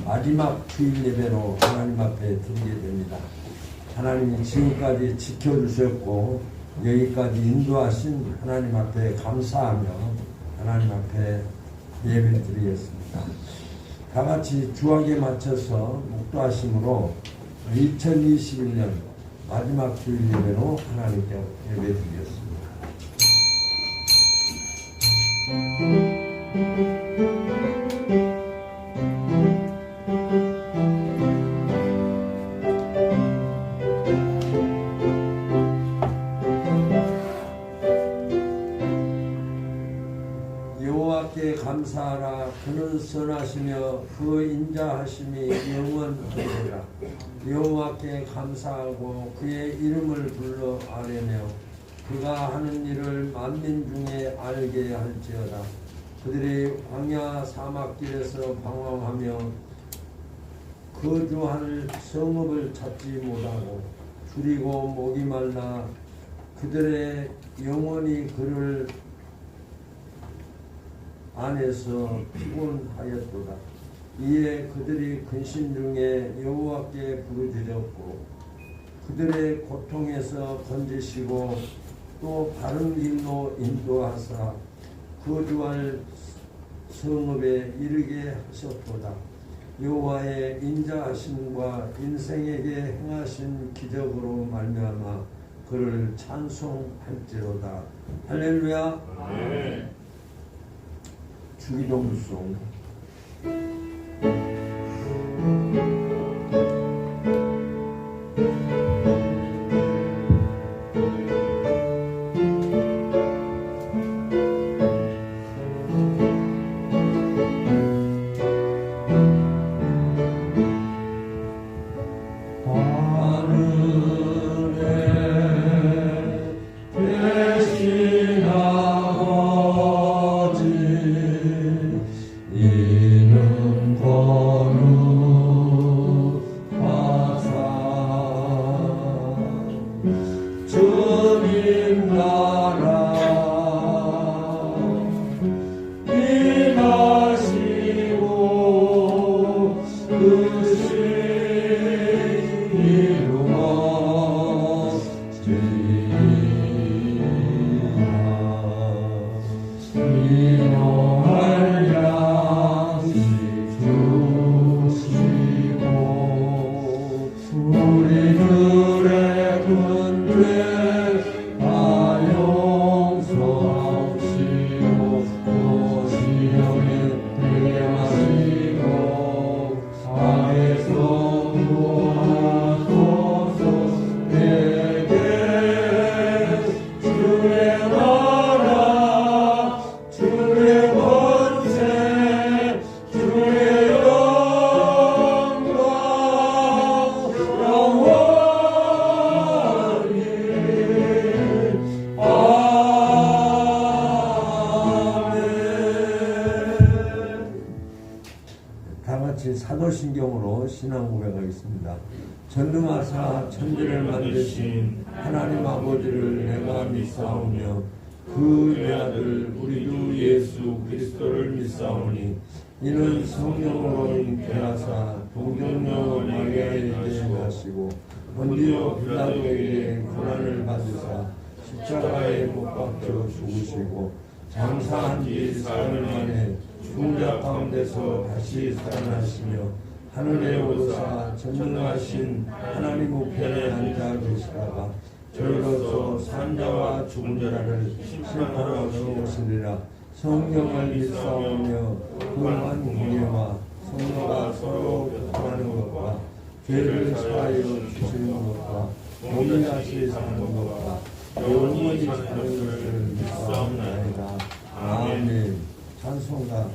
마지막 주일 예배로 하나님 앞에 드리게 됩니다. 하나님이 지금까지 지켜주셨고 여기까지 인도하신 하나님 앞에 감사하며 하나님 앞에 예배를 드리겠습니다. 다 같이 주학에 맞춰서 묵도하심으로 2021년 마지막 주일 예배로 하나님께 예배 드리겠습니다. 여호와께 감사하라. 그는 선하시며 그 인자하심이 영원하리라. 여호와께 감사하고 그의 이름을 불러 아뢰며 그가 하는 일을 만민 중에 알게 할지어다. 그들이 광야 사막길에서 방황하며 거주할 성읍을 찾지 못하고 줄이고 목이 말라 그들의 영혼이 그를 안에서 피곤하였도다. 이에 그들이 근심 중에 여호와께 부르짖었고 그들의 고통에서 건지시고 또 바른 길로 인도하사 거주할 성읍에 이르게 하셨도다. 여호와의 인자하심과 인생에게 행하신 기적으로 말미암아 그를 찬송할지로다. 할렐루야. 네. 주기도문송. 사도신경으로 신앙 고백하겠습니다. 전능하사 천지를 만드신 하나님 아버지를 내가 믿사오며 그 내 아들 우리 주 예수 그리스도를 믿사오니 이는 성령으로 잉태하사 동정녀 마리아에게 나시고 본디오 빌라도에게 고난을 받으사 십자가에 못 박혀 죽으시고 장사한 지 사흘 만에 죽은 자 가운데서 다시 살아나시며 하늘에 오르사 전능하신 하나님 우편에 앉아 계시다가 저희로서 산자와 죽은 자를 심판하러 오시리라. 성령을 믿사오며 그한 공예와 성도가 서로 교통하는 것과 죄를 사하여 주시는 것과 몸이 다시 사는 것과 영원히 사는 것을 믿사옵나이다. 아멘. 찬송가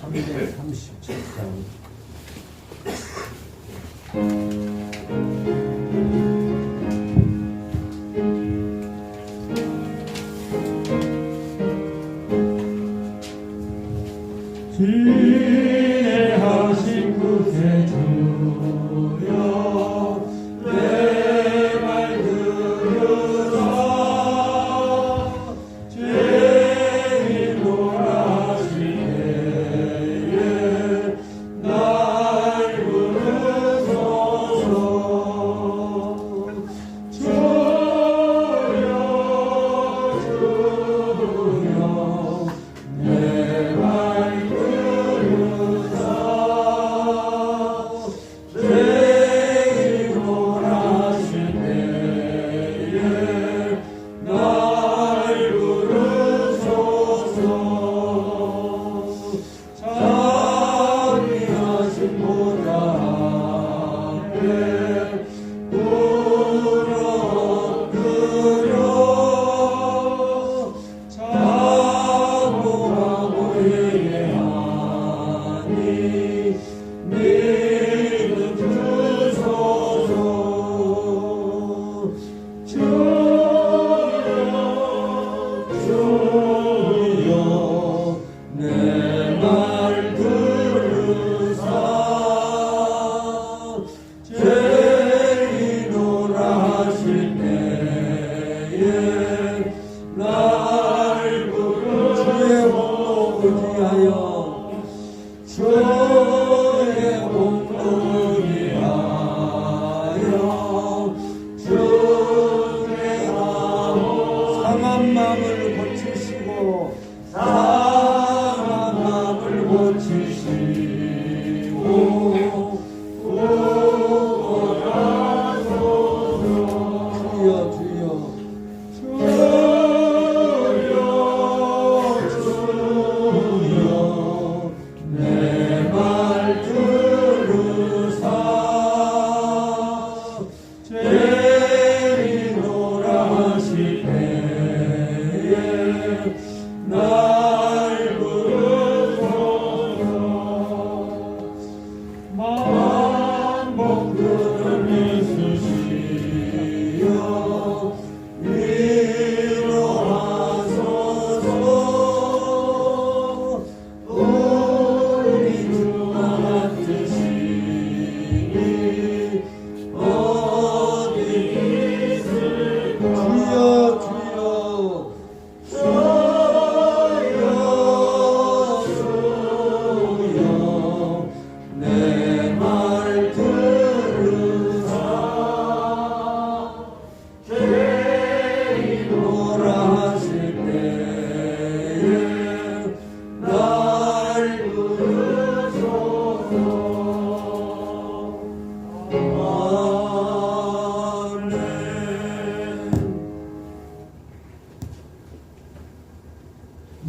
337장. 지혜하신 그새 주여 내 말 들으사 죄인노라 시대에 날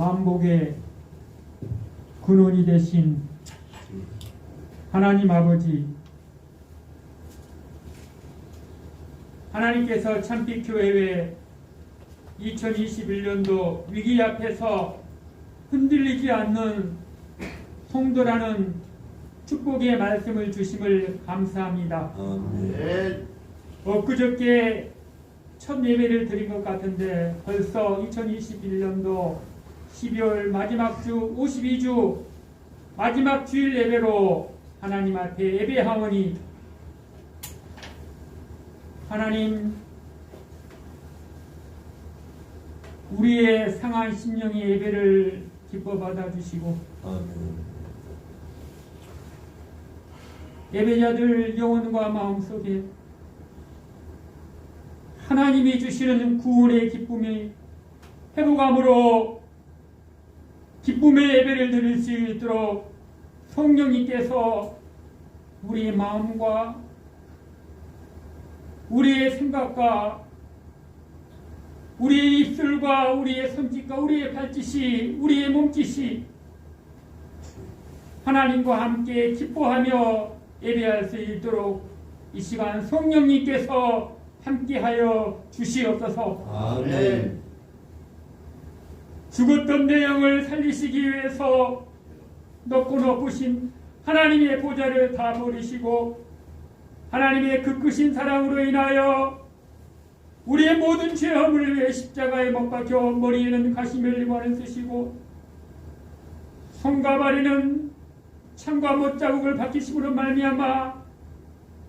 만복의 근원이 되신 하나님 아버지, 하나님께서 참빛교회에 2021년도 위기 앞에서 흔들리지 않는 성도라는 축복의 말씀을 주심을 감사합니다. 엊그저께 첫 예배를 드린 것 같은데 벌써 2021년도 12월 마지막 주 52주 마지막 주일 예배로 하나님 앞에 예배하오니 하나님, 우리의 상한 심령의 예배를 기뻐 받아주시고 예배자들 영혼과 마음속에 하나님이 주시는 구원의 기쁨이 회복함으로 기쁨의 예배를 드릴 수 있도록 성령님께서 우리의 마음과 우리의 생각과 우리의 입술과 우리의 손짓과 우리의 발짓이 우리의 몸짓이 하나님과 함께 기뻐하며 예배할 수 있도록 이 시간 성령님께서 함께하여 주시옵소서. 아멘. 죽었던 내 영을 살리시기 위해서 높고 높으신 하나님의 보좌를 다 버리시고 하나님의 그 크신 사랑으로 인하여 우리의 모든 죄함을 위해 십자가에 못 박혀 머리에는 가시멜리관을 쓰시고 손과 발에는 창과 못자국을 박히심으로 말미암아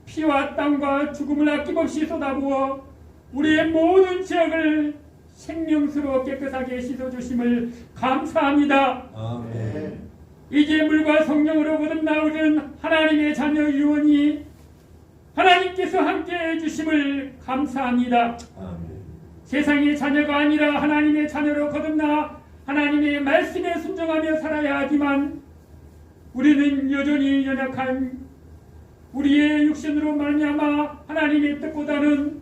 피와 땀과 죽음을 아낌없이 쏟아부어 우리의 모든 죄악을 생명스러워 깨끗하게 씻어주심을 감사합니다. 아멘. 이제 물과 성령으로 거듭나오는 하나님의 자녀 유언이 하나님께서 함께해 주심을 감사합니다. 아멘. 세상의 자녀가 아니라 하나님의 자녀로 거듭나 하나님의 말씀에 순종하며 살아야 하지만 우리는 여전히 연약한 우리의 육신으로 말미암아 하나님의 뜻보다는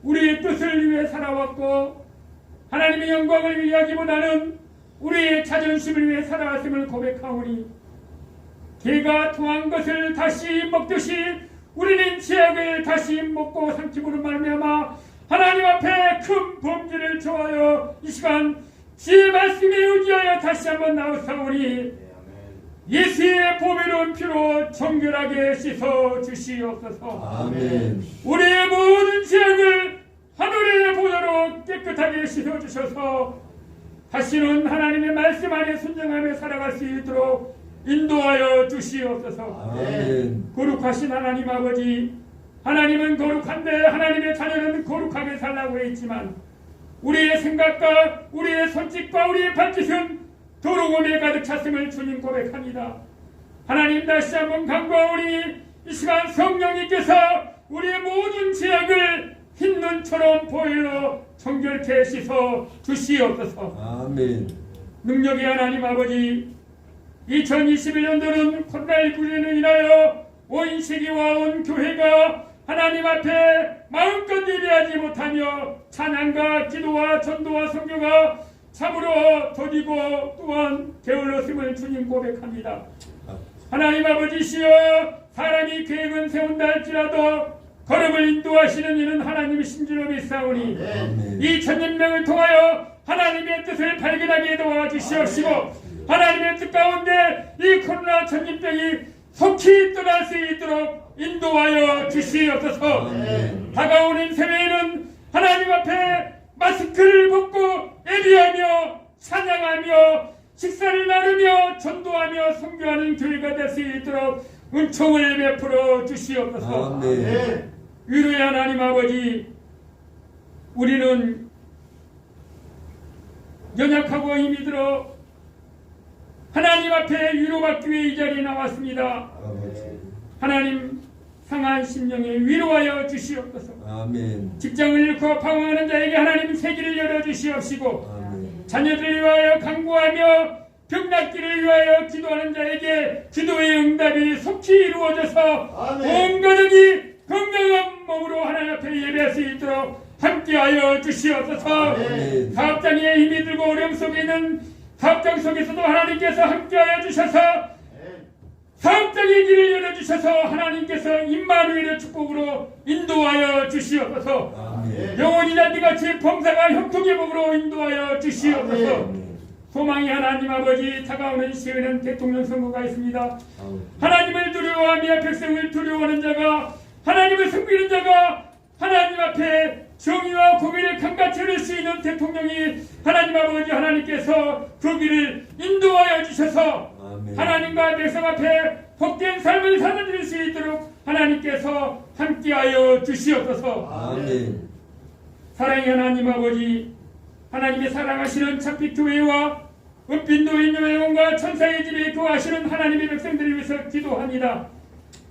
우리의 뜻을 위해 살아왔고 하나님의 영광을 위하기보다는 우리의 자존심을 위해 살아왔음을 고백하오니 개가 통한 것을 다시 먹듯이 우리는 죄악을 다시 먹고 삼킴으로 말미암아 하나님 앞에 큰 범죄를 저하여 이 시간 주의 말씀에 의지하여 다시 한번 나오사오니 예수의 보배로운 피로 정결하게 씻어 주시옵소서. 아멘. 우리의 모든 죄악을 하늘의 보혈로 깨끗하게 씻어 주셔서 다시는 하나님의 말씀 안에 순종하며 살아갈 수 있도록 인도하여 주시옵소서. 아멘. 거룩하신 하나님 아버지, 하나님은 거룩한데 하나님의 자녀는 거룩하게 살라고 했지만 우리의 생각과 우리의 손짓과 우리의 발짓은 더러움에 가득 찼음을 주님 고백합니다. 하나님 다시 한번 간구하오니 이 시간 성령님께서 우리의 모든 죄악을 흰 눈처럼 보혈로 정결케 씻어 주시옵소서. 아멘. 능력의 하나님 아버지, 2021년도는 코로나19로 인하여 온 세계와 온 교회가 하나님 앞에 마음껏 예배하지 못하며 찬양과 기도와 전도와 선교가 참으로 더디고 또한 게을렀음을 주님 고백합니다. 하나님 아버지시여, 사람이 계획은 세운다 할지라도 걸음을 인도하시는 이는 하나님이신 줄로 믿사오니 아멘. 이 천년명을 통하여 하나님의 뜻을 발견하게 도와주시옵시고 하나님의 뜻 가운데 이 코로나 천년병이 속히 떠날 수 있도록 인도하여 주시옵소서. 아멘. 다가오는 새해에는 하나님 앞에 마스크를 벗고 예배하며 찬양하며 식사를 나누며 전도하며 선교하는 교회가 될 수 있도록 은총을 베풀어 주시옵소서. 아멘. 위로의 하나님 아버지, 우리는 연약하고 힘이 들어 하나님 앞에 위로받기 위해 이 자리에 나왔습니다. 아버지. 하나님 상한 심령에 위로하여 주시옵소서. 아멘. 직장을 잃고 방황하는 자에게 하나님 세기를 열어주시옵시고 아멘. 자녀들을 위하여 간구하며 병낫기를 위하여 기도하는 자에게 기도의 응답이 속히 이루어져서 온 가족이 건강한 몸으로 하나님 앞에 예배할 수 있도록 함께하여 주시옵소서. 아멘. 사업장에 힘이 들고 어려움 속에 있는 사업장 속에서도 하나님께서 함께하여 주셔서 사업장의 길을 열어주셔서 하나님께서 임마누엘의 축복으로 인도하여 주시옵소서. 아멘. 영원히 잔디같이 범사가 형통의 복으로 인도하여 주시옵소서. 아멘. 소망이 하나님 아버지, 다가오는 시에는 대통령 선거가 있습니다. 아멘. 하나님을 두려워하며 백성을 두려워하는 자가, 하나님을 섬기는 자가 하나님 앞에 정의와 공의를 강같이 이룰 수 있는 대통령이 하나님 아버지, 하나님께서 그 길을 인도하여 주셔서 아멘. 하나님과 백성 앞에 복된 삶을 살아드릴 수 있도록 하나님께서 함께하여 주시옵소서. 아멘. 사랑의 하나님 아버지, 하나님의 사랑하시는 참빛교회와 은빛노인 영혼과 천사의 집에 거하시는 하나님의 백성들을 위해서 기도합니다.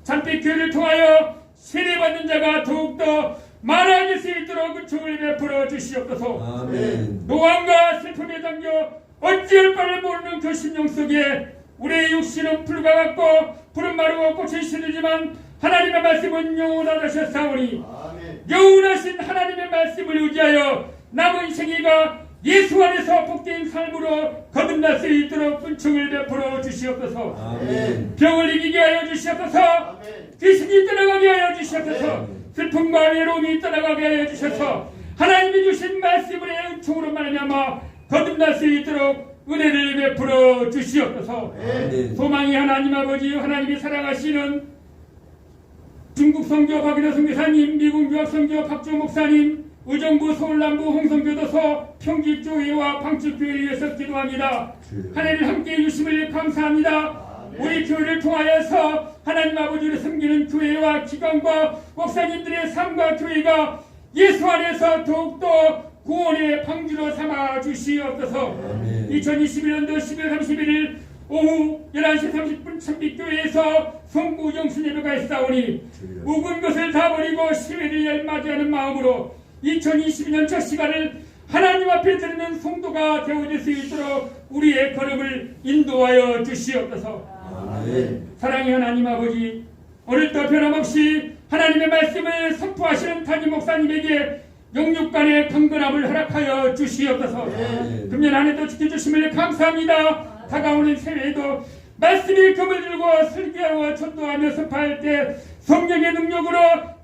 참빛교회를 통하여 세례받는 자가 더욱더 많아질 수 있도록 은총을 베풀어 주시옵소서. 아멘. 노함과 슬픔에 담겨 어찌할 바를 모르는 그 심령 속에 우리의 육신은 풀과 같고 푸른 마루와 꽃이 시들지만 하나님의 말씀은 영원하셨사오니 영원하신 하나님의 말씀을 의지하여 남은 생애가 예수 안에서 복된 삶으로 거듭날 수 있도록 은총을 베풀어 주시옵소서. 아멘. 병을 이기게 하여 주시옵소서. 귀신이 떠나가게 하여 주시옵소서. 슬픔과 외로움이 떠나가게 하여 주셔서 하나님이 주신 말씀의 은총으로 말미암아 거듭날 수 있도록 은혜를 베풀어 주시옵소서. 아멘. 소망이 하나님 아버지, 하나님이 사랑하시는 중국 선교 박인호 선교사님, 미국 유학 선교 박주호 목사님, 의정부 서울남부 홍성교도소 평집교회와 방출교회를 위해서 기도합니다. 하나님 함께해 주심을 감사합니다. 우리 교회를 통하여서 하나님 아버지를 섬기는 교회와 기관과 목사님들의 삶과 교회가 예수 안에서 더욱더 구원의 방주로 삼아 주시옵소서. 2021년도 11월 31일 오후 11시 30분 참빛교회에서 성부 영신 예배가 있사오니 묵은 것을 다 버리고 시회를 맞이하는 마음으로 2022년 첫 시간을 하나님 앞에 드리는 성도가 되어질 수 있도록 우리의 걸음을 인도하여 주시옵소서. 아멘. 사랑의 하나님 아버지, 오늘도 변함없이 하나님의 말씀을 선포하시는 담임 목사님에게 영육간의 강건함을 허락하여 주시옵소서. 금년 한 해도 지켜주심을 감사합니다. 다가오는 새해에도 말씀이 금을 들고 설교하고 전도하며 선포할 때 성령의 능력으로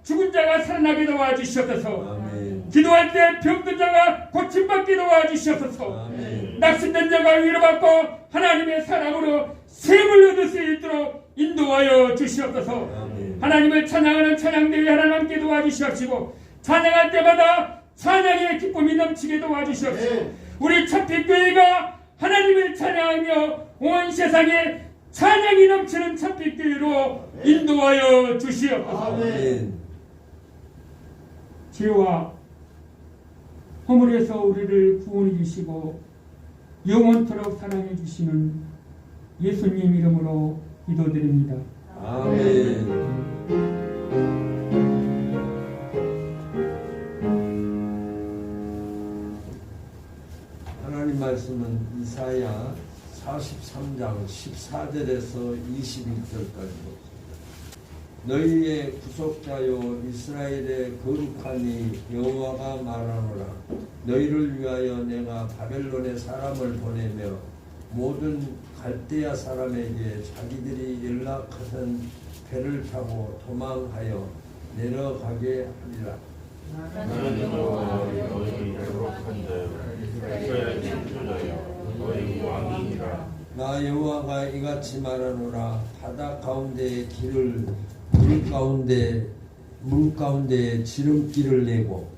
죽은 자가 살아나게 도와주시옵소서. 아멘. 기도할 때 병든 자가 고침받게 도와주시옵소서. 아멘. 낙심된 자가 위로받고 하나님의 사랑으로 샘을 얻을 수 있도록 인도하여 주시옵소서. 아멘. 하나님을 찬양하는 찬양대회 하나님 함께 도와주시옵시고 찬양할 때마다 찬양의 기쁨이 넘치게 도와주시옵시고 우리 참빛교회가 하나님을 찬양하며 온 세상에 찬양이 넘치는 참빛교회로 인도하여 주시옵소서. 아멘. 죄와 허물에서 우리를 구원해 주시고 영원토록 사랑해 주시는 예수님 이름으로 기도드립니다. 아멘. 하나님 말씀은 이사야 43장 14절에서 21절까지 봅니다. 너희의 구속자요 이스라엘의 거룩하니 여호와가 말하노라. 너희를 위하여 내가 바벨론의 사람을 보내며 모든 갈대아 사람에게 자기들이 연락하던 배를 타고 도망하여 내려가게 하리라. 나는 여호와 너희 거룩한 자요 이스라엘의 창조자여 너희 왕이니라. 나 여호와가 이같이 말하노라. 바다 가운데의 길을 물 가운데에 지름길을 내고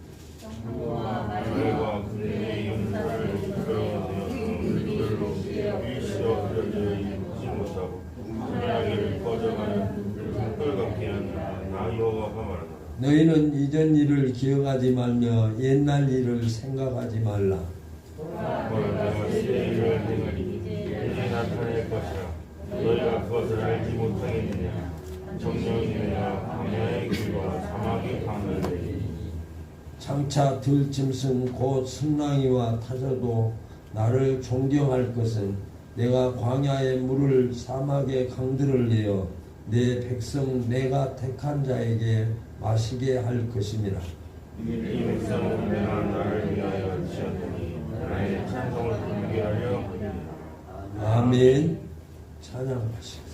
너희와 그들의 영혼을 끌어내어서 그들로 일시어 그려져 있지 못하고 이야기를 꺼져가는 불꽃 같게 하느라. 나 여호와가 말하노라. 너희는 이전 일을 기억하지 말며 옛날 일을 생각하지 말라. 내가 시대를 행하리. 이제 나타낼 것이라. 너희가 그것을 알지 못하겠느냐. 정령이 내가 광야의 길과 사막의 강을 내리. 장차 들짐승 곧 승랑이와 타저도 나를 존경할 것은 내가 광야의 물을 사막의 강들을 내어 내 백성 내가 택한 자에게 마시게 할 것임이라. 이 백성은 내가 나를 위하여 지었더니 나의 찬송을 부르게 하려 함이니라. 아멘. 찬양하시겠습니다.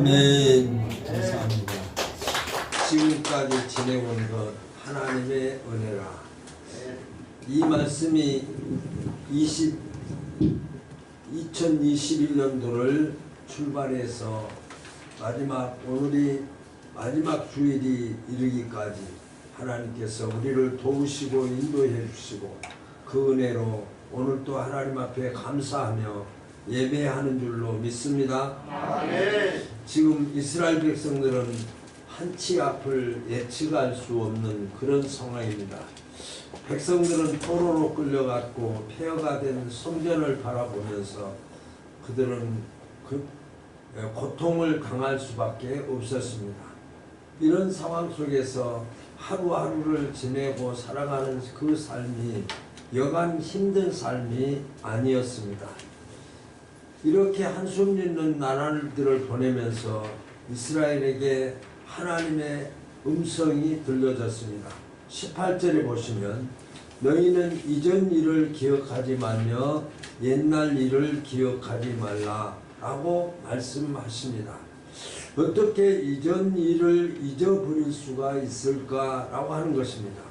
아멘. 감사합니다. 지금까지 지내온 것 하나님의 은혜라. 이 말씀이 2021년도를 출발해서 오늘이 마지막 주일이 이르기까지 하나님께서 우리를 도우시고 인도해 주시고 그 은혜로 오늘 또 하나님 앞에 감사하며 예배하는 줄로 믿습니다. 아멘. 지금 이스라엘 백성들은 한치 앞을 예측할 수 없는 그런 상황입니다. 백성들은 포로로 끌려갔고 폐허가 된 성전을 바라보면서 그들은 고통을 당할 수밖에 없었습니다. 이런 상황 속에서 하루하루를 지내고 살아가는 그 삶이 여간 힘든 삶이 아니었습니다. 이렇게 한숨 짓는 나날들을 보내면서 이스라엘에게 하나님의 음성이 들려졌습니다. 18절에 보시면 너희는 이전 일을 기억하지 말며 옛날 일을 기억하지 말라 라고 말씀하십니다. 어떻게 이전 일을 잊어버릴 수가 있을까 라고 하는 것입니다.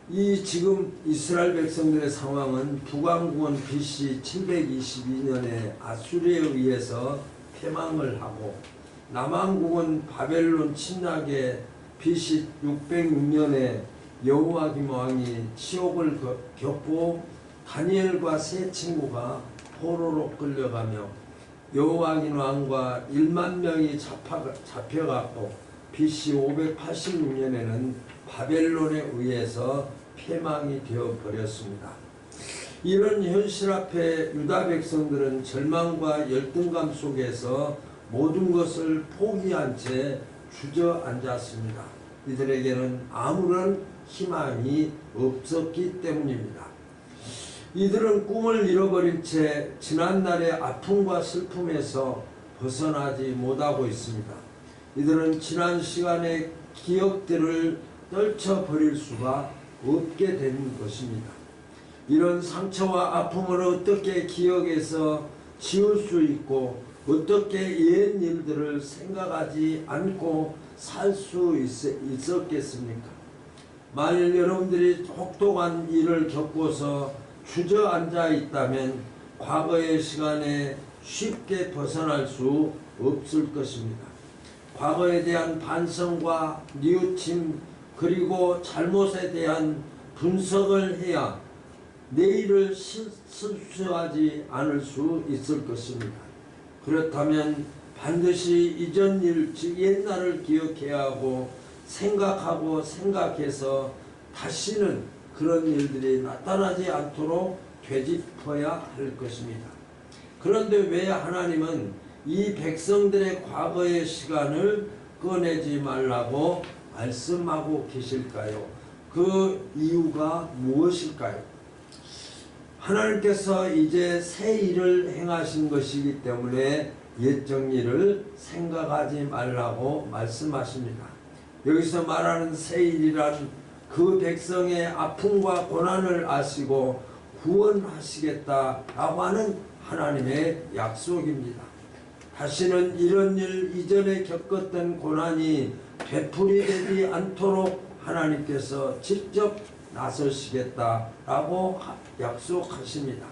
이 지금 이스라엘 백성들의 상황은 북왕국은 BC 722년에 아수르에 의해서 패망을 하고 남왕국은 바벨론 침략에 BC 606년에 여호야김 왕이 치욕을 겪고 다니엘과 세 친구가 포로로 끌려가며 여호야김 왕과 1만 명이 잡혀갔고 BC 586년에는 바벨론에 의해서 패망이 되어버렸습니다. 이런 현실 앞에 유다 백성들은 절망과 열등감 속에서 모든 것을 포기한 채 주저앉았습니다. 이들에게는 아무런 희망이 없었기 때문입니다. 이들은 꿈을 잃어버린 채 지난날의 아픔과 슬픔에서 벗어나지 못하고 있습니다. 이들은 지난 시간의 기억들을 떨쳐버릴 수가 없게 된 것입니다. 이런 상처와 아픔을 어떻게 기억해서 지울 수 있고 어떻게 옛 일들을 생각하지 않고 살 수 있었겠습니까? 만일 여러분들이 혹독한 일을 겪고서 주저앉아 있다면 과거의 시간에 쉽게 벗어날 수 없을 것입니다. 과거에 대한 반성과 뉘우침 그리고 잘못에 대한 분석을 해야 내일을 실수하지 않을 수 있을 것입니다. 그렇다면 반드시 이전 일, 즉 옛날을 기억해야 하고 생각해서 다시는 그런 일들이 나타나지 않도록 되짚어야 할 것입니다. 그런데 왜 하나님은 이 백성들의 과거의 시간을 꺼내지 말라고 말씀하고 계실까요? 그 이유가 무엇일까요? 하나님께서 이제 새 일을 행하신 것이기 때문에 옛적 일을 생각하지 말라고 말씀하십니다. 여기서 말하는 새 일이란 그 백성의 아픔과 고난을 아시고 구원하시겠다라고 하는 하나님의 약속입니다. 다시는 이런 일 이전에 겪었던 고난이 되풀이되지 않도록 하나님께서 직접 나서시겠다라고 약속하십니다.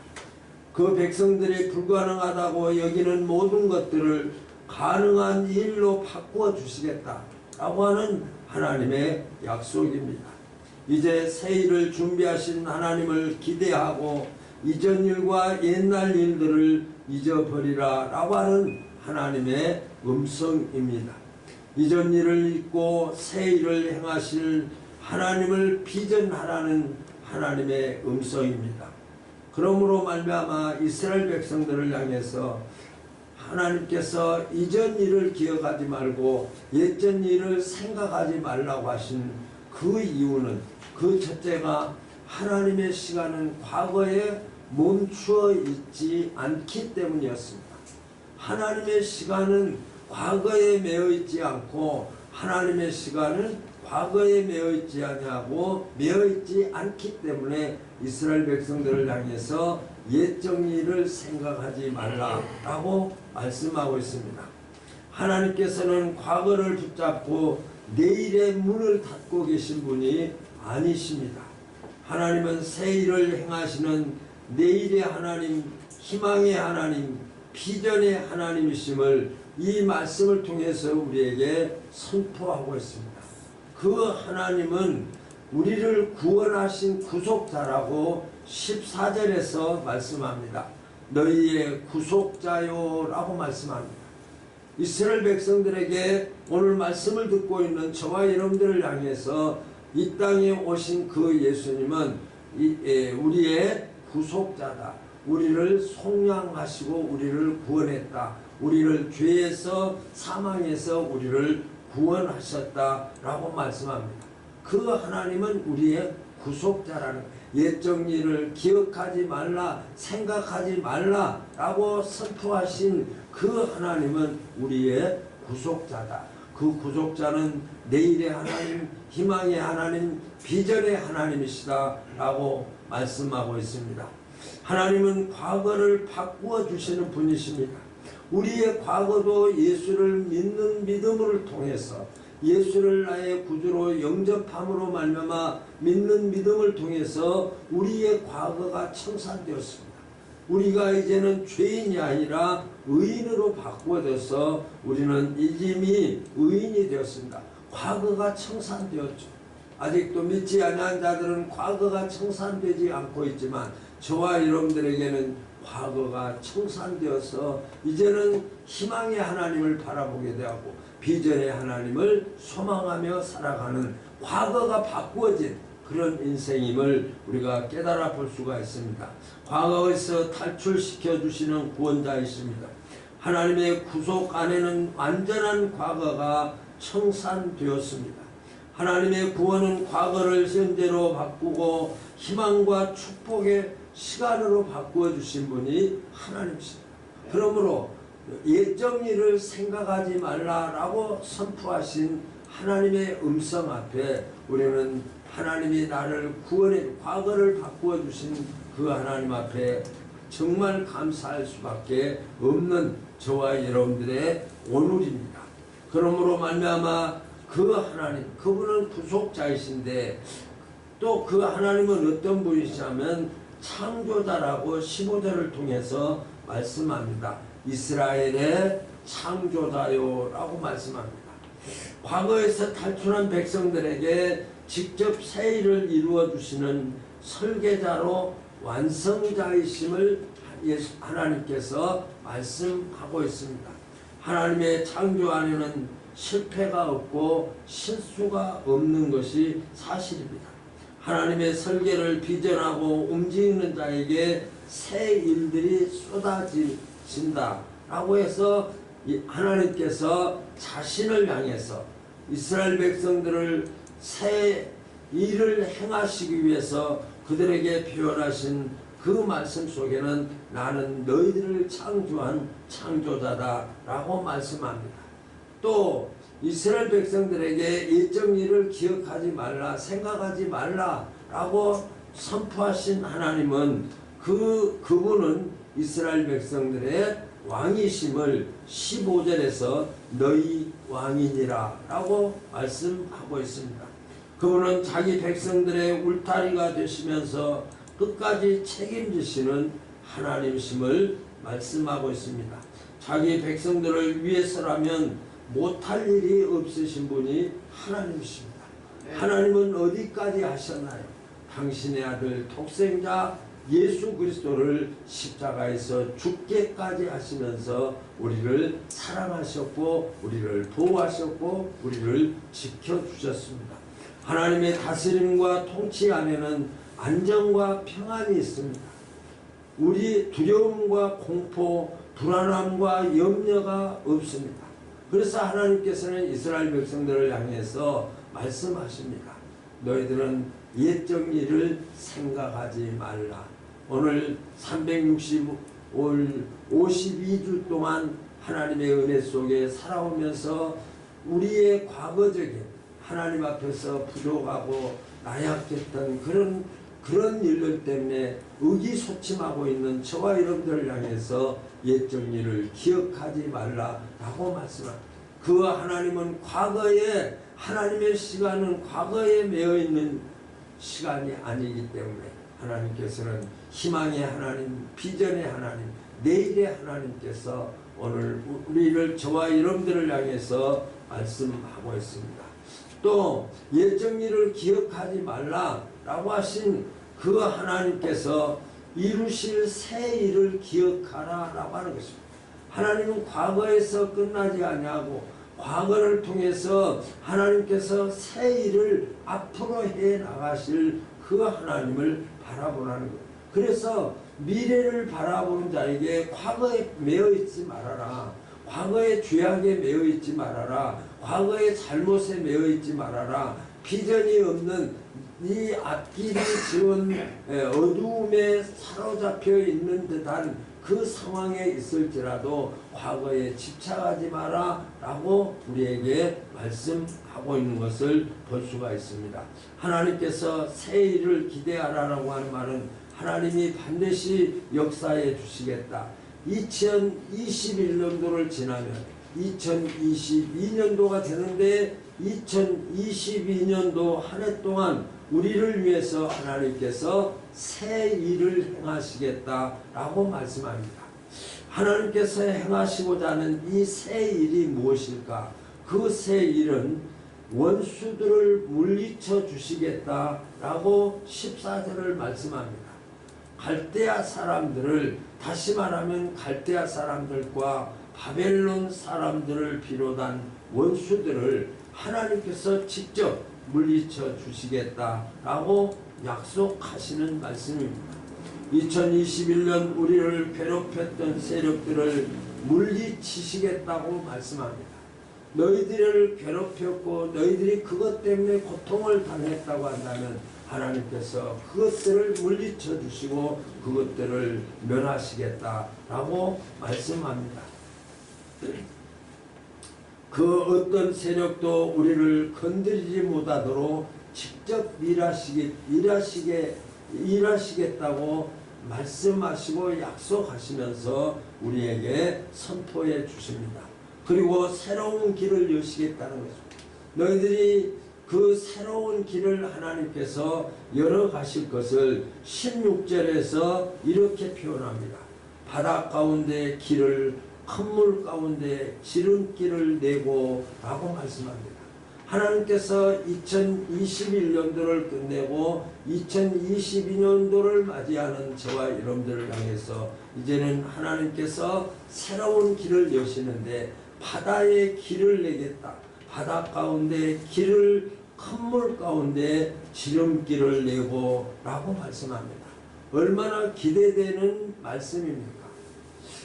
그 백성들이 불가능하다고 여기는 모든 것들을 가능한 일로 바꾸어 주시겠다라고 하는 하나님의 약속입니다. 이제 새 일을 준비하신 하나님을 기대하고 이전 일과 옛날 일들을 잊어버리라 라고 하는 하나님의 음성입니다. 이전 일을 잊고 새 일을 행하실 하나님을 비전하라는 하나님의 음성입니다. 그러므로 말미암아 이스라엘 백성들을 향해서 하나님께서 이전 일을 기억하지 말고 옛전 일을 생각하지 말라고 하신 그 이유는 그 첫째가 하나님의 시간은 과거에 멈추어 있지 않기 때문이었습니다. 하나님의 시간은 과거에 매여 있지 않고 하나님의 시간은 과거에 매여 있지 아니하고 매여 있지 않기 때문에 이스라엘 백성들을 향해서 옛적 일을 생각하지 말라라고 말씀하고 있습니다. 하나님께서는 과거를 붙잡고 내일의 문을 닫고 계신 분이 아니십니다. 하나님은 새 일을 행하시는 내일의 하나님, 희망의 하나님, 비전의 하나님이심을 이 말씀을 통해서 우리에게 선포하고 있습니다. 그 하나님은 우리를 구원하신 구속자라고 14절에서 말씀합니다. 너희의 구속자요 라고 말씀합니다. 이스라엘 백성들에게 오늘 말씀을 듣고 있는 저와 여러분들을 향해서 이 땅에 오신 그 예수님은 우리의 구속자다. 우리를 속량하시고 우리를 구원했다. 우리를 죄에서 사망에서 우리를 구원하셨다라고 말씀합니다. 그 하나님은 우리의 구속자라는 거예요. 옛적 일을 기억하지 말라, 생각하지 말라라고 선포하신 그 하나님은 우리의 구속자다. 그 구속자는 내일의 하나님, 희망의 하나님, 비전의 하나님이시다라고 말씀하고 있습니다. 하나님은 과거를 바꾸어 주시는 분이십니다. 우리의 과거도 예수를 믿는 믿음을 통해서 예수를 나의 구주로 영접함으로 말미암아 믿는 믿음을 통해서 우리의 과거가 청산되었습니다. 우리가 이제는 죄인이 아니라 의인으로 바꾸어져서 우리는 이미 의인이 되었습니다. 과거가 청산되었죠. 아직도 믿지 않는 자들은 과거가 청산되지 않고 있지만 저와 여러분들에게는 과거가 청산되어서 이제는 희망의 하나님을 바라보게 되고 비전의 하나님을 소망하며 살아가는 과거가 바꾸어진 그런 인생임을 우리가 깨달아 볼 수가 있습니다. 과거에서 탈출시켜 주시는 구원자이십니다. 하나님의 구속 안에는 완전한 과거가 청산되었습니다. 하나님의 구원은 과거를 현재로 바꾸고 희망과 축복의 시간으로 바꾸어 주신 분이 하나님이십니다. 그러므로 옛적 일을 생각하지 말라라고 선포하신 하나님의 음성 앞에 우리는 하나님이 나를 구원해 과거를 바꾸어 주신 그 하나님 앞에 정말 감사할 수밖에 없는 저와 여러분들의 오늘입니다. 그러므로 말미암아 그 하나님, 그분은 구속자이신데 또 그 하나님은 어떤 분이시냐면 창조자라고 15절을 통해서 말씀합니다. 이스라엘의 창조자요 라고 말씀합니다. 과거에서 탈출한 백성들에게 직접 새 일을 이루어 주시는 설계자로 완성자이심을 하나님께서 말씀하고 있습니다. 하나님의 창조 안에는 실패가 없고 실수가 없는 것이 사실입니다. 하나님의 설계를 비전하고 움직이는 자에게 새 일들이 쏟아진다 라고 해서 하나님께서 자신을 향해서 이스라엘 백성들을 새 일을 행하시기 위해서 그들에게 표현하신 그 말씀 속에는 나는 너희들을 창조한 창조자다 라고 말씀합니다. 또 이스라엘 백성들에게 옛적 일을 기억하지 말라, 생각하지 말라 라고 선포하신 하나님은 그분은 이스라엘 백성들의 왕이심을 15절에서 너희 왕이니라 라고 말씀하고 있습니다. 그분은 자기 백성들의 울타리가 되시면서 끝까지 책임지시는 하나님이심을 말씀하고 있습니다. 자기 백성들을 위해서라면 못할 일이 없으신 분이 하나님이십니다. 하나님은 어디까지 하셨나요? 당신의 아들 독생자 예수 그리스도를 십자가에서 죽게까지 하시면서 우리를 사랑하셨고 우리를 보호하셨고 우리를 지켜주셨습니다. 하나님의 다스림과 통치 안에는 안정과 평안이 있습니다. 우리 두려움과 공포, 불안함과 염려가 없습니다. 그래서 하나님께서는 이스라엘 백성들을 향해서 말씀하십니다. 너희들은 옛적 일을 생각하지 말라. 오늘 352주 동안 하나님의 은혜 속에 살아오면서 우리의 과거적인 하나님 앞에서 부족하고 나약했던 그런 그런 일들 때문에 의기소침하고 있는 저와 여러분들을 향해서 옛 정리를 기억하지 말라라고 말씀합니다. 그 하나님은 과거에, 하나님의 시간은 과거에 매여 있는 시간이 아니기 때문에 하나님께서는 희망의 하나님, 비전의 하나님, 내일의 하나님께서 오늘 우리를, 저와 여러분들을 향해서 말씀하고 있습니다. 또 옛 정리를 기억하지 말라라고 하신 그 하나님께서 이루실 새 일을 기억하라라고 하는 것입니다. 하나님은 과거에서 끝나지 아니하고 과거를 통해서 하나님께서 새 일을 앞으로 해 나가실 그 하나님을 바라보라는 거예요. 그래서 미래를 바라보는 자에게 과거에 매여 있지 말아라. 과거의 죄악에 매여 있지 말아라. 과거의 잘못에 매여 있지 말아라. 비전이 없는 이 앞길이 지은 어두움에 사로잡혀 있는 듯한 그 상황에 있을지라도 과거에 집착하지 마라 라고 우리에게 말씀하고 있는 것을 볼 수가 있습니다. 하나님께서 새 일을 기대하라라고 하는 말은 하나님이 반드시 역사해 주시겠다. 2021년도를 지나면 2022년도가 되는데 2022년도 한 해 동안 우리를 위해서 하나님께서 새 일을 행하시겠다라고 말씀합니다. 하나님께서 행하시고자 하는 이 새 일이 무엇일까? 그 새 일은 원수들을 물리쳐 주시겠다라고 14절을 말씀합니다. 갈대아 사람들을, 다시 말하면 갈대아 사람들과 바벨론 사람들을 비롯한 원수들을 하나님께서 직접 물리쳐 주시겠다라고 약속하시는 말씀입니다. 2021년 우리를 괴롭혔던 세력들을 물리치시겠다고 말씀합니다. 너희들을 괴롭혔고 너희들이 그것 때문에 고통을 당했다고 한다면 하나님께서 그것들을 물리쳐 주시고 그것들을 멸하시겠다라고 말씀합니다. 그 어떤 세력도 우리를 건드리지 못하도록 직접 일하시겠다고 말씀하시고 약속하시면서 우리에게 선포해 주십니다. 그리고 새로운 길을 여시겠다는 것입니다. 너희들이 그 새로운 길을 하나님께서 열어가실 것을 16절에서 이렇게 표현합니다. 바다 가운데 길을, 큰 물 가운데 지름길을 내고 라고 말씀합니다. 하나님께서 2021년도를 끝내고 2022년도를 맞이하는 저와 여러분들을 향해서 이제는 하나님께서 새로운 길을 여시는데 바다에 길을 내겠다. 바다 가운데 길을, 큰 물 가운데 지름길을 내고 라고 말씀합니다. 얼마나 기대되는 말씀입니까?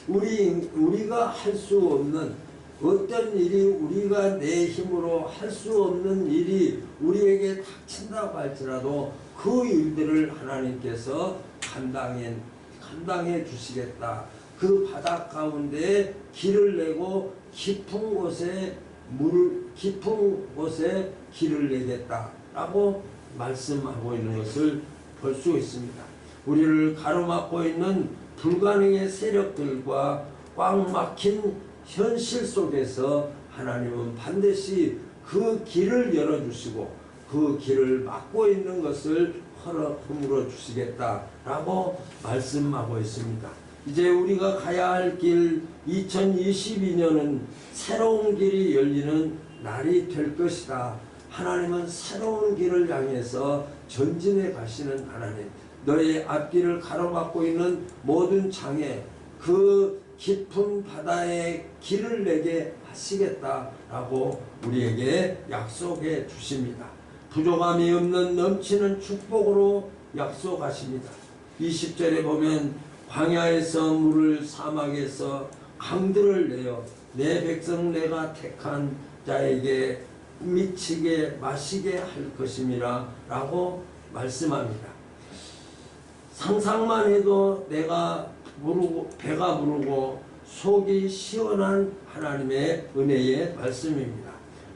우리가 할 수 없는 어떤 일이, 우리가 내 힘으로 할 수 없는 일이 우리에게 닥친다고 할지라도 그 일들을 하나님께서 감당해 주시겠다. 그 바다 가운데 길을 내고 깊은 곳에 길을 내겠다라고 말씀하고 있는 것을 볼 수 있습니다. 우리를 가로막고 있는 불가능의 세력들과 꽉 막힌 현실 속에서 하나님은 반드시 그 길을 열어주시고 그 길을 막고 있는 것을 허물어 주시겠다라고 말씀하고 있습니다. 이제 우리가 가야 할 길, 2022년은 새로운 길이 열리는 날이 될 것이다. 하나님은 새로운 길을 향해서 전진해 가시는 하나님, 너의 앞길을 가로막고 있는 모든 장애, 그 깊은 바다에 길을 내게 하시겠다라고 우리에게 약속해 주십니다. 부족함이 없는 넘치는 축복으로 약속하십니다. 20절에 보면 광야에서 물을, 사막에서 강들을 내어 내 백성 내가 택한 자에게 미치게 마시게 할 것임이라 라고 말씀합니다. 상상만 해도 배가 부르고 속이 시원한 하나님의 은혜의 말씀입니다.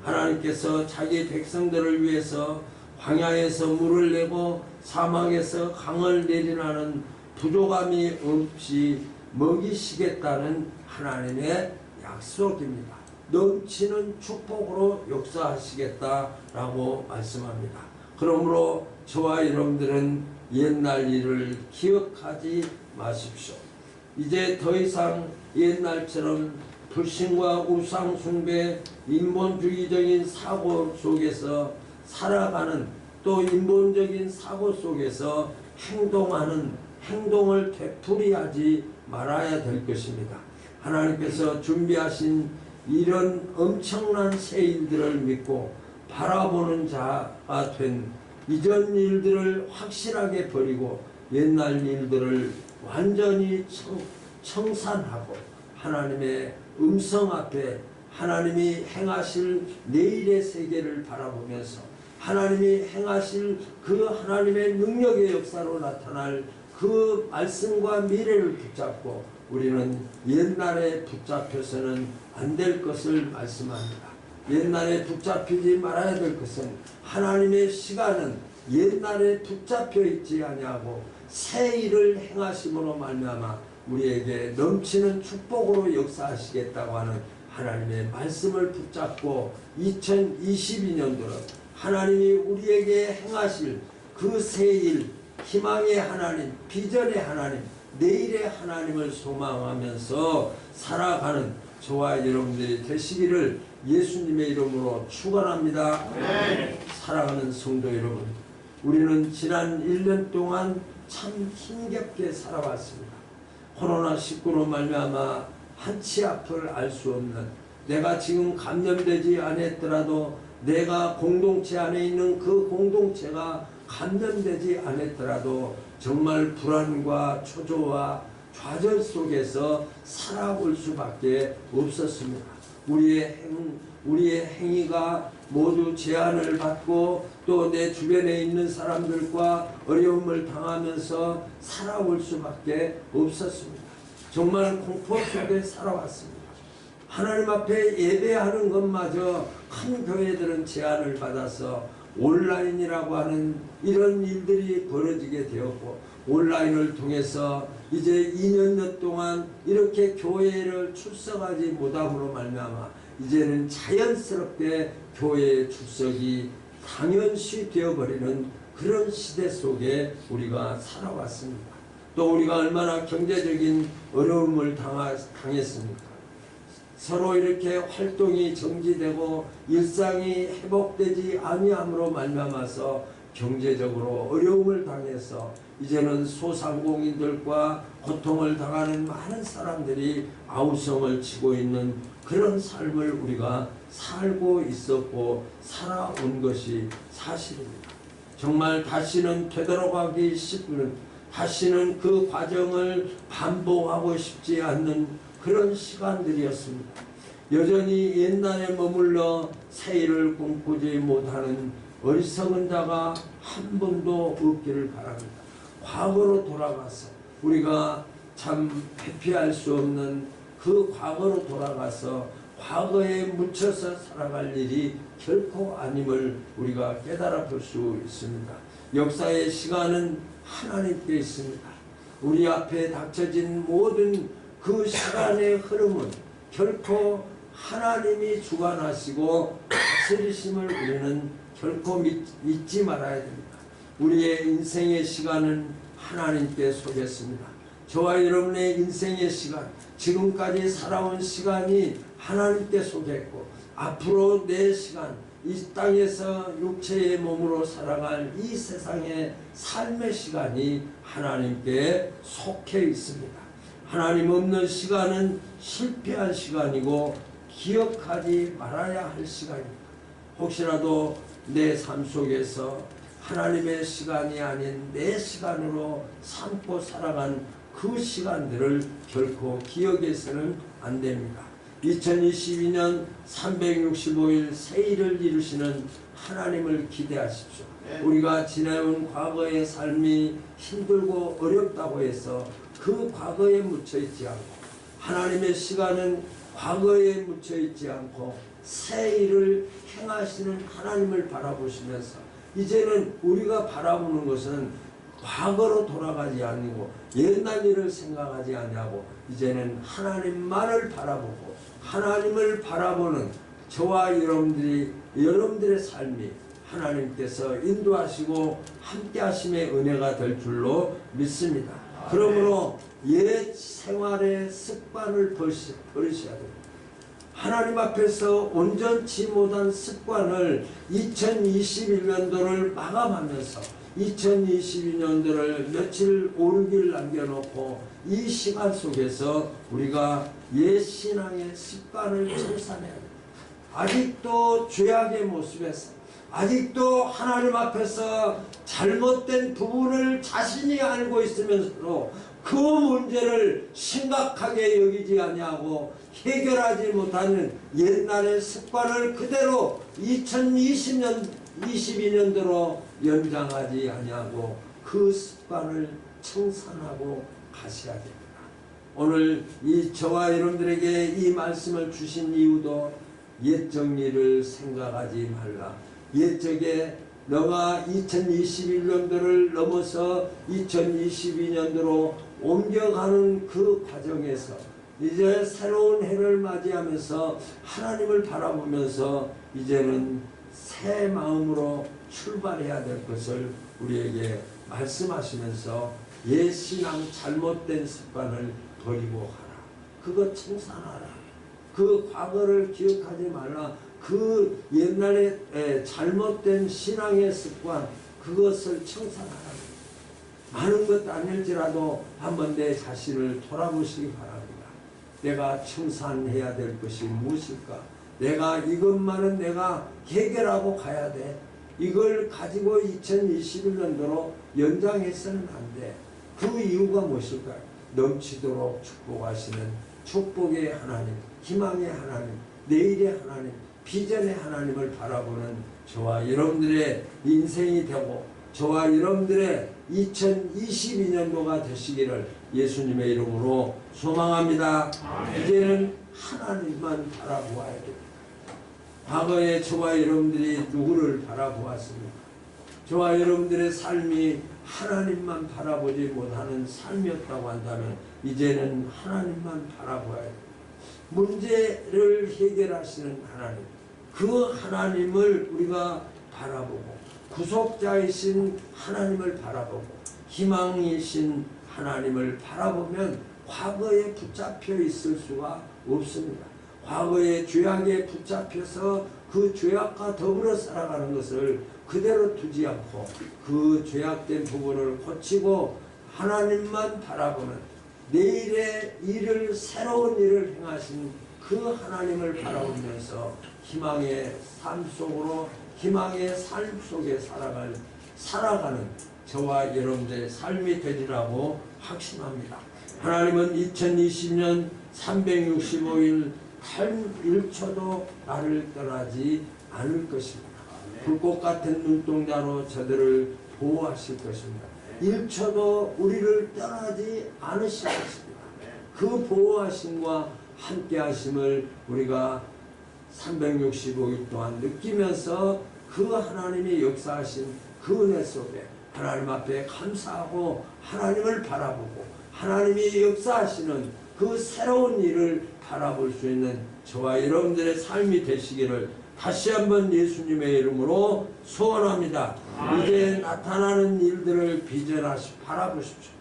하나님께서 자기 백성들을 위해서 광야에서 물을 내고 사막에서 강을 내리라는 부족함이 없이 먹이시겠다는 하나님의 약속입니다. 넘치는 축복으로 역사하시겠다라고 말씀합니다. 그러므로 저와 여러분들은 옛날 일을 기억하지 마십시오. 이제 더 이상 옛날처럼 불신과 우상 숭배, 인본주의적인 사고 속에서 살아가는, 또 인본적인 사고 속에서 행동을 되풀이하지 말아야 될 것입니다. 하나님께서 준비하신 이런 엄청난 새 일들을 믿고 바라보는 자가 된 이전 일들을 확실하게 버리고 옛날 일들을 완전히 청산하고 하나님의 음성 앞에 하나님이 행하실 내일의 세계를 바라보면서 하나님이 행하실 그 하나님의 능력의 역사로 나타날 그 말씀과 미래를 붙잡고 우리는 옛날에 붙잡혀서는 안 될 것을 말씀합니다. 옛날에 붙잡히지 말아야 될 것은 하나님의 시간은 옛날에 붙잡혀 있지 아니하고 새 일을 행하심으로 말미암아 우리에게 넘치는 축복으로 역사하시겠다고 하는 하나님의 말씀을 붙잡고 2022년도는 하나님이 우리에게 행하실 그 새 일, 희망의 하나님, 비전의 하나님, 내일의 하나님을 소망하면서 살아가는 저와 여러분들이 되시기를 예수님의 이름으로 축원합니다. 사랑하는 성도 여러분, 우리는 지난 1년 동안 참 힘겹게 살아왔습니다. 코로나19로 말미암아 한치 앞을 알 수 없는, 내가 지금 감염되지 않았더라도 내가 공동체 안에 있는 그 공동체가 감염되지 않았더라도 정말 불안과 초조와 좌절 속에서 살아올 수밖에 없었습니다. 우리의 행위가 모두 제한을 받고 또 내 주변에 있는 사람들과 어려움을 당하면서 살아올 수밖에 없었습니다. 정말 공포 속에 살아왔습니다. 하나님 앞에 예배하는 것마저 큰 교회들은 제한을 받아서 온라인이라고 하는 이런 일들이 벌어지게 되었고, 온라인을 통해서 이제 2년여 동안 이렇게 교회를 출석하지 못함으로 말미암아 이제는 자연스럽게 교회의 출석이 당연시 되어버리는 그런 시대 속에 우리가 살아왔습니다. 또 우리가 얼마나 경제적인 어려움을 당했습니까? 서로 이렇게 활동이 정지되고 일상이 회복되지 아니함으로 말미암아서 경제적으로 어려움을 당해서 이제는 소상공인들과 고통을 당하는 많은 사람들이 아우성을 치고 있는 그런 삶을 우리가 살고 있었고 살아온 것이 사실입니다. 정말 다시는 되돌아가기 싶은, 다시는 그 과정을 반복하고 싶지 않는 그런 시간들이었습니다. 여전히 옛날에 머물러 새 일을 꿈꾸지 못하는 어리석은 자가 한 번도 없기를 바랍니다. 과거로 돌아가서 우리가 참 회피할 수 없는 그 과거로 돌아가서 과거에 묻혀서 살아갈 일이 결코 아님을 우리가 깨달아 볼 수 있습니다. 역사의 시간은 하나님께 있습니다. 우리 앞에 닥쳐진 모든 그 시간의 흐름은 결코 하나님이 주관하시고 다스리심을 우리는 결코 잊지 말아야 됩니다. 우리의 인생의 시간은 하나님께 속했습니다. 저와 여러분의 인생의 시간, 지금까지 살아온 시간이 하나님께 속했고 앞으로 내 시간, 이 땅에서 육체의 몸으로 살아갈 이 세상의 삶의 시간이 하나님께 속해 있습니다. 하나님 없는 시간은 실패한 시간이고 기억하지 말아야 할 시간입니다. 혹시라도 내 삶 속에서 하나님의 시간이 아닌 내 시간으로 삼고 살아간 그 시간들을 결코 기억해서는 안 됩니다. 2022년 365일 새 일을 이루시는 하나님을 기대하십시오. 우리가 지내온 과거의 삶이 힘들고 어렵다고 해서 그 과거에 묻혀있지 않고, 하나님의 시간은 과거에 묻혀있지 않고 새 일을 행하시는 하나님을 바라보시면서 이제는 우리가 바라보는 것은 과거로 돌아가지 아니고 옛날 일을 생각하지 아니하고 이제는 하나님만을 바라보고 하나님을 바라보는 저와 여러분들의 삶이 하나님께서 인도하시고 함께 하심의 은혜가 될 줄로 믿습니다. 그러므로 옛 생활의 습관을 버리셔야 됩니다. 하나님 앞에서 온전치 못한 습관을 2021년도를 마감하면서 2022년도를 며칠 5, 6일 남겨놓고 이 시간 속에서 우리가 옛 신앙의 습관을 청산해야 됩니다. 아직도 죄악의 모습에서 아직도 하나님 앞에서 잘못된 부분을 자신이 알고 있으면서도 그 문제를 심각하게 여기지 아니하고 해결하지 못하는 옛날의 습관을 그대로 2022년도로 연장하지 아니하고 그 습관을 청산하고 가셔야 됩니다. 오늘 저와 여러분들에게 이 말씀을 주신 이유도 옛 정리를 생각하지 말라. 옛적에 너가 2021년도를 넘어서 2022년도로 옮겨가는 그 과정에서 이제 새로운 해를 맞이하면서 하나님을 바라보면서 이제는 새 마음으로 출발해야 될 것을 우리에게 말씀하시면서 옛 신앙 잘못된 습관을 버리고 가라. 그거 청산하라. 그 과거를 기억하지 말라. 그 옛날에 잘못된 신앙의 습관 그것을 청산하라. 많은 것 아닐지라도 한번 내 자신을 돌아보시기 바랍니다. 내가 청산해야 될 것이 무엇일까? 내가 이것만은 내가 해결하고 가야 돼. 이걸 가지고 2021년도로 연장해서는 안 돼. 그 이유가 무엇일까요? 넘치도록 축복하시는 축복의 하나님, 희망의 하나님, 내일의 하나님, 비전의 하나님을 바라보는 저와 여러분들의 인생이 되고 저와 여러분들의 2022년도가 되시기를 예수님의 이름으로 소망합니다. 이제는 하나님만 바라보아야 됩니다. 과거에 저와 여러분들이 누구를 바라보았습니까? 저와 여러분들의 삶이 하나님만 바라보지 못하는 삶이었다고 한다면 이제는 하나님만 바라보아야 됩니다. 문제를 해결하시는 하나님, 그 하나님을 우리가 바라보고 구속자이신 하나님을 바라보고 희망이신 하나님을 바라보면 과거에 붙잡혀 있을 수가 없습니다. 과거의 죄악에 붙잡혀서 그 죄악과 더불어 살아가는 것을 그대로 두지 않고 그 죄악된 부분을 고치고 하나님만 바라보는 내일의 일을 새로운 일을 행하신 그 하나님을 바라보면서 희망의 삶 속으로 희망의 삶 속에 살아가는 저와 여러분들의 삶이 되리라고 확신합니다. 하나님은 2020년 365일 단 1초도 나를 떠나지 않을 것입니다. 불꽃 같은 눈동자로 저들을 보호하실 것입니다. 1초도 우리를 떠나지 않으실 것입니다. 그 보호하심과 함께 하심을 우리가 365일 동안 느끼면서 그 하나님이 역사하신 그 은혜 속에 하나님 앞에 감사하고 하나님을 바라보고 하나님이 역사하시는 그 새로운 일을 바라볼 수 있는 저와 여러분들의 삶이 되시기를 다시 한번 예수님의 이름으로 소원합니다. 이제 나타나는 일들을 비전하시 바라보십시오.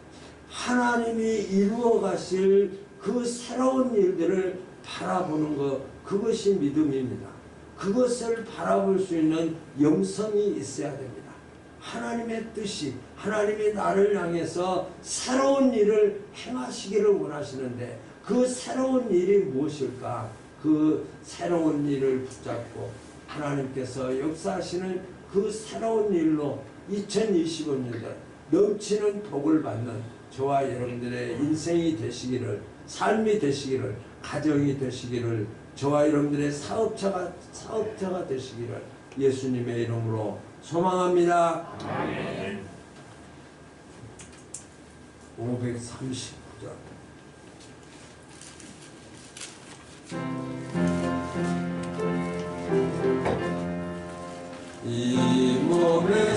하나님이 이루어 가실 그 새로운 일들을 바라보는 것, 그것이 믿음입니다. 그것을 바라볼 수 있는 영성이 있어야 됩니다. 하나님의 뜻이, 하나님이 나를 향해서 새로운 일을 행하시기를 원하시는데 그 새로운 일이 무엇일까? 그 새로운 일을 붙잡고 하나님께서 역사하시는 그 새로운 일로 2025년에 넘치는 복을 받는 저와 여러분들의 인생이 되시기를, 삶이 되시기를, 가정이 되시기를, 저와 여러분들의 사업자가 되시기를 예수님의 이름으로 소망합니다. 아멘. 539절. 이 몸에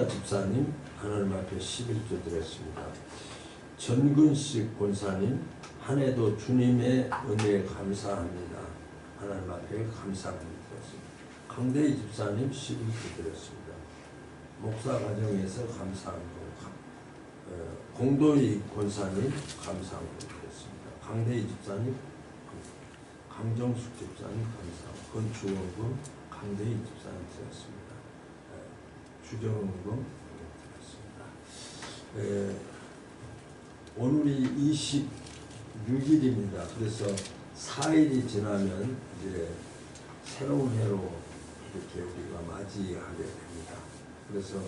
최순자 집사님 하나님 앞에 11조 드렸습니다. 전근식 권사님 한 해도 주님의 은혜에 감사합니다. 하나님 앞에 감사합니다. 강대희 집사님 11조 드렸습니다. 목사 가정에서 감사합니다. 공도희 권사님 감사합니다. 드렸습니다. 강대희 집사님, 강정숙 집사님 감사합니다. 건축원금 강대희 집사님 드렸습니다. 주정원금 드렸습니다. 오늘이 26일입니다. 그래서 4일이 지나면 이제 새로운 해로 이렇게 우리가 맞이하게 됩니다. 그래서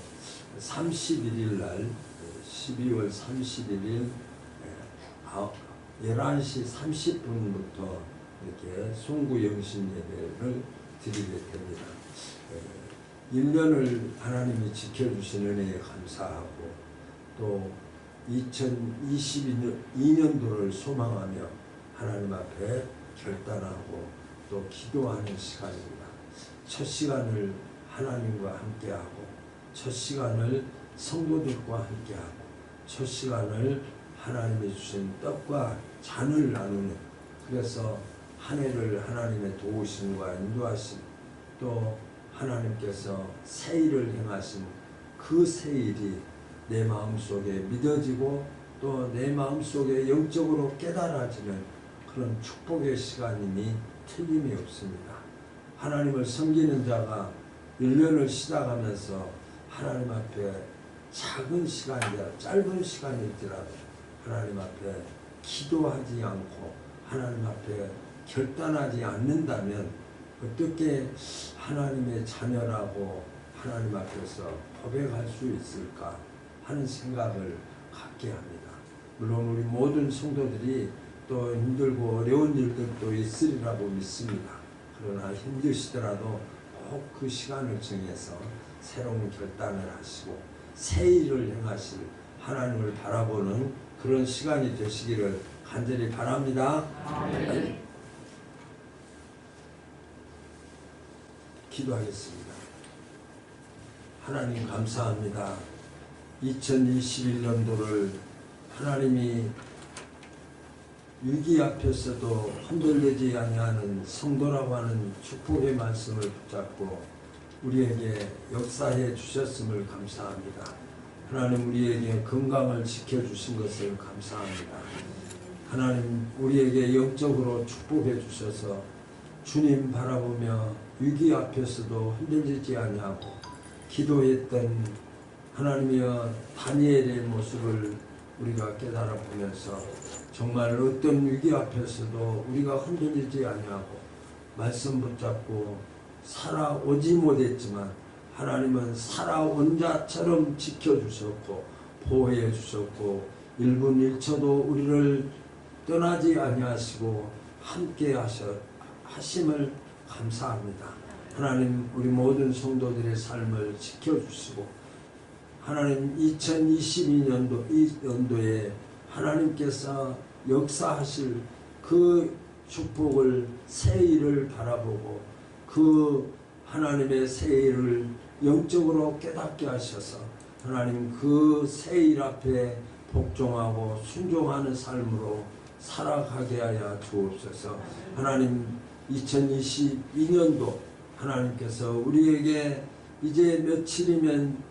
31일 날 12월 31일 11시 30분부터 이렇게 송구 영신 예배를 드리게 됩니다. 1년을 하나님이 지켜주신 은혜에 감사하고 또 2022년도를 소망하며 하나님 앞에 결단하고 또 기도하는 시간입니다. 첫 시간을 하나님과 함께하고 첫 시간을 성도들과 함께하고 첫 시간을 하나님이 주신 떡과 잔을 나누는, 그래서 한 해를 하나님의 도우심과 인도하심, 또 하나님께서 새 일을 행하신 그 새 일이 내 마음속에 믿어지고 또 내 마음속에 영적으로 깨달아지는 그런 축복의 시간이니 틀림이 없습니다. 하나님을 섬기는 자가 1년을 시작하면서 하나님 앞에 작은 시간이라 짧은 시간일지라도 하나님 앞에 기도하지 않고 하나님 앞에 결단하지 않는다면 어떻게 하나님의 자녀라고 하나님 앞에서 고백할 수 있을까 하는 생각을 갖게 합니다. 물론 우리 모든 성도들이 또 힘들고 어려운 일들도 있으리라고 믿습니다. 그러나 힘드시더라도 꼭 그 시간을 정해서 새로운 결단을 하시고 새 일을 행하실 하나님을 바라보는 그런 시간이 되시기를 간절히 바랍니다. 아멘. 기도하겠습니다. 하나님 감사합니다. 2021년도를 하나님이 위기 앞에서도 흔들리지 아니하는 성도라고 하는 축복의 말씀을 붙잡고 우리에게 역사해 주셨음을 감사합니다. 하나님 우리에게 건강을 지켜주신 것을 감사합니다. 하나님 우리에게 영적으로 축복해 주셔서 주님 바라보며 위기 앞에서도 흔들리지 아니하고 기도했던 하나님이여 다니엘의 모습을 우리가 깨달아 보면서 정말 어떤 위기 앞에서도 우리가 흔들리지 아니하고 말씀 붙잡고 살아오지 못했지만 하나님은 살아온 자처럼 지켜주셨고 보호해 주셨고 1분 1초도 우리를 떠나지 아니하시고 함께 하심을 감사합니다. 하나님 우리 모든 성도들의 삶을 지켜주시고 하나님 2022년도에 하나님께서 역사하실 그 축복을 새 일을 바라보고 그 하나님의 새 일을 영적으로 깨닫게 하셔서 하나님 그 새 일 앞에 복종하고 순종하는 삶으로 살아가게 하여 주옵소서. 하나님 2022년도 하나님께서 우리에게 이제 며칠이면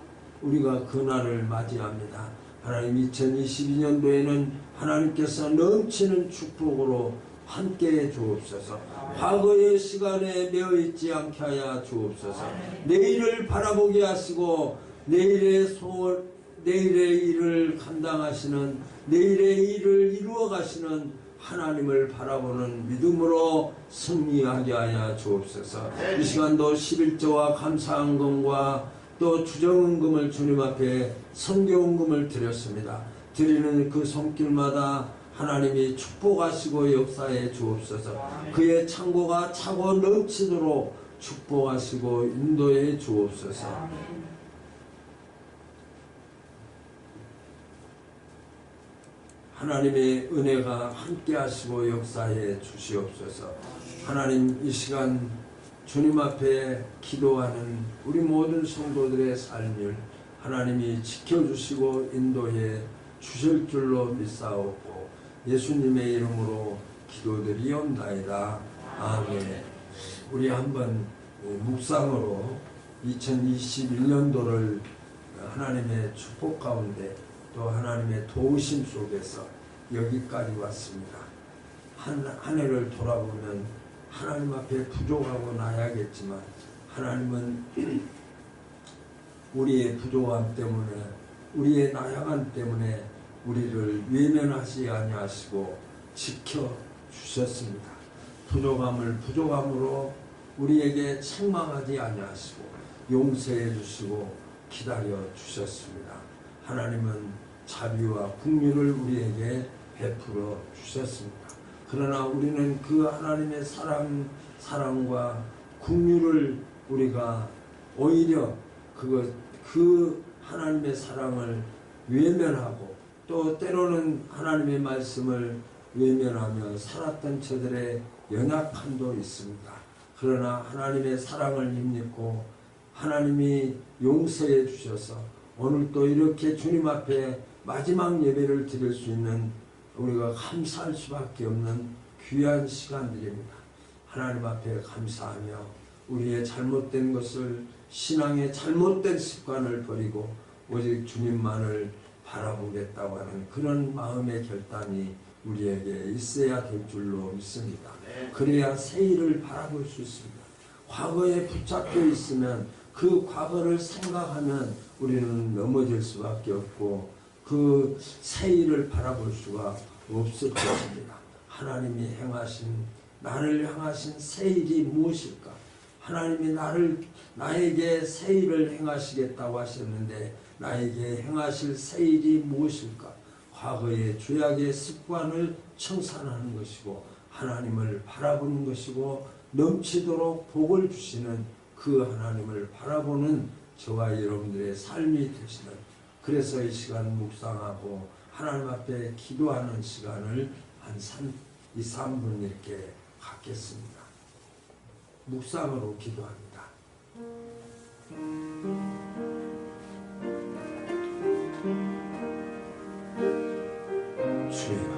우리가 그날을 맞이합니다. 하나님 2022년도에는 하나님께서 넘치는 축복으로 함께해 주옵소서. 과거의 시간에 매어있지 않게 하여 주옵소서. 내일을 바라보게 하시고 내일의 일을 감당하시는 내일의 일을 이루어 가시는 하나님을 바라보는 믿음으로 승리하게 하여 주옵소서. 이 시간도 11조와 감사헌금과 또 주정헌금을 주님 앞에 선교헌금을 드렸습니다. 드리는 그 손길마다 하나님이 축복하시고 역사해 주옵소서. 그의 창고가 차고 넘치도록 축복하시고 인도해 주옵소서. 하나님의 은혜가 함께 하시고 역사해 주시옵소서. 하나님 이 시간 주님 앞에 기도하는 우리 모든 성도들의 삶을 하나님이 지켜주시고 인도해 주실 줄로 믿사옵고 예수님의 이름으로 기도드리옵나이다. 아멘. 우리 한번 묵상으로 2021년도를 하나님의 축복 가운데 또 하나님의 도우심 속에서 여기까지 왔습니다. 한 해를 돌아보면 하나님 앞에 부족하고 나야겠지만 하나님은 우리의 부족함 때문에 우리의 나약함 때문에 우리를 외면하지 아니하시고 지켜주셨습니다. 부족함을 부족함으로 우리에게 책망하지 아니하시고 용서해 주시고 기다려 주셨습니다. 하나님은 자비와 긍휼을 우리에게 베풀어 주셨습니다. 그러나 우리는 그 하나님의 사랑과 긍휼을 우리가 오히려 그 하나님의 사랑을 외면하고 또 때로는 하나님의 말씀을 외면하며 살았던 저들의 연약함도 있습니다. 그러나 하나님의 사랑을 힘입고 하나님이 용서해 주셔서 오늘 또 이렇게 주님 앞에 마지막 예배를 드릴 수 있는 우리가 감사할 수밖에 없는 귀한 시간들입니다. 하나님 앞에 감사하며 우리의 잘못된 것을 신앙의 잘못된 습관을 버리고 오직 주님만을 바라보겠다고 하는 그런 마음의 결단이 우리에게 있어야 될 줄로 믿습니다. 그래야 새일을 바라볼 수 있습니다. 과거에 붙잡혀 있으면 그 과거를 생각하면 우리는 넘어질 수밖에 없고 그 새일을 바라볼 수가 없을 것입니다. 하나님이 행하신 나를 향하신 새일이 무엇일까? 하나님이 나에게 새일을 행하시겠다고 하셨는데 나에게 행하실 새일이 무엇일까? 과거의 죄악의 습관을 청산하는 것이고 하나님을 바라보는 것이고 넘치도록 복을 주시는 그 하나님을 바라보는 저와 여러분들의 삶이 되시는, 그래서 이 시간 묵상하고 하나님 앞에 기도하는 시간을 한 2, 3분 이렇게 갖겠습니다. 묵상으로 기도합니다. 주여,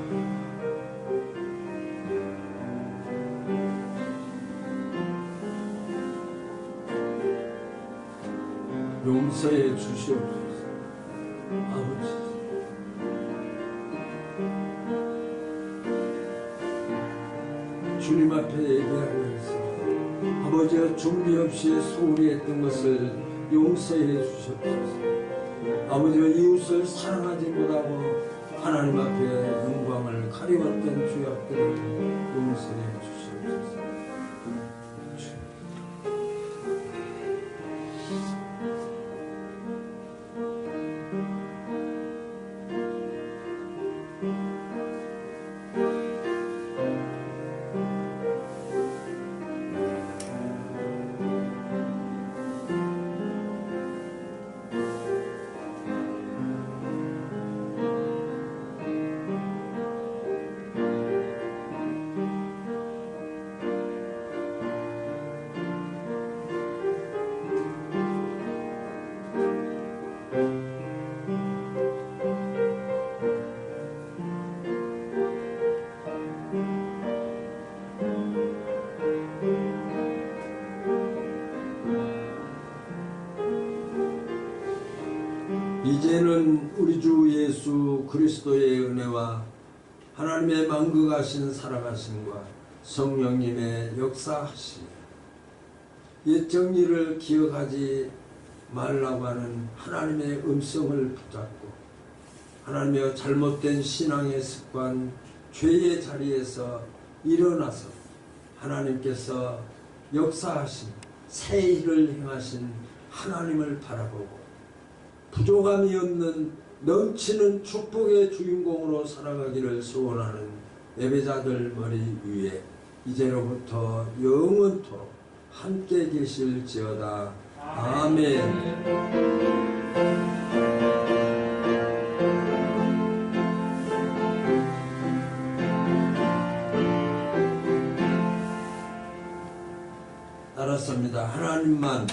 용서해 주시옵소서. 아버지, 주님 앞에 얘기하면서 아버지가 준비 없이 소홀히 했던 것을 용서해 주시옵소서. 아버지가 이웃을 사랑하지 못하고 하나님 앞에 영광을 가리웠던 죄악들을 용서해 주시옵소서. 이제는 우리 주 예수 그리스도의 은혜와 하나님의 만극하신 살아가심과 성령님의 역사하심, 옛 정리를 기억하지 말라고 하는 하나님의 음성을 붙잡고 하나님의 잘못된 신앙의 습관, 죄의 자리에서 일어나서 하나님께서 역사하신 새 일을 행하신 하나님을 바라보고 부족함이 없는 넘치는 축복의 주인공으로 살아가기를 소원하는 예배자들 머리 위에 이제로부터 영원토록 함께 계실지어다. 아멘. 따랐습니다. 하나님만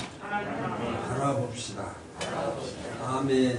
바라봅시다. 아멘. 아멘.